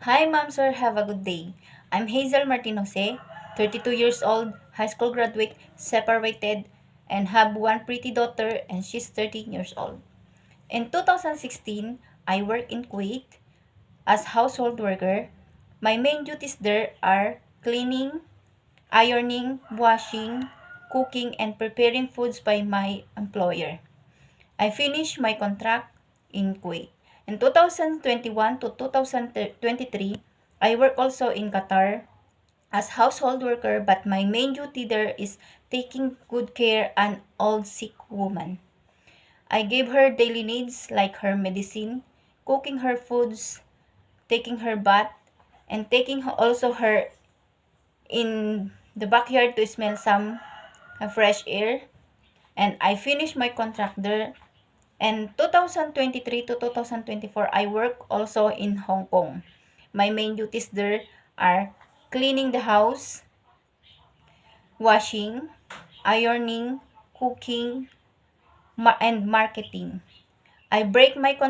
Hi, ma'am, sir. Have a good day. I'm Hazel Martin Jose, 32 years old, high school graduate, separated, and have one pretty daughter, and she's 13 years old. In 2016, I work in Kuwait as household worker. My main duties there are cleaning, ironing, washing, cooking, and preparing foods by my employer. I finished my contract in Kuwait. In 2021 to 2023, I work also in Qatar as household worker, but my main duty there is taking good care an old sick woman. I give her daily needs like her medicine, cooking her foods, taking her bath, and taking also her in the backyard to smell some fresh air. And I finished my contract there. And 2023 to 2024, I work also in Hong Kong. My main duties there are cleaning the house, washing, ironing, cooking, and marketing. I break my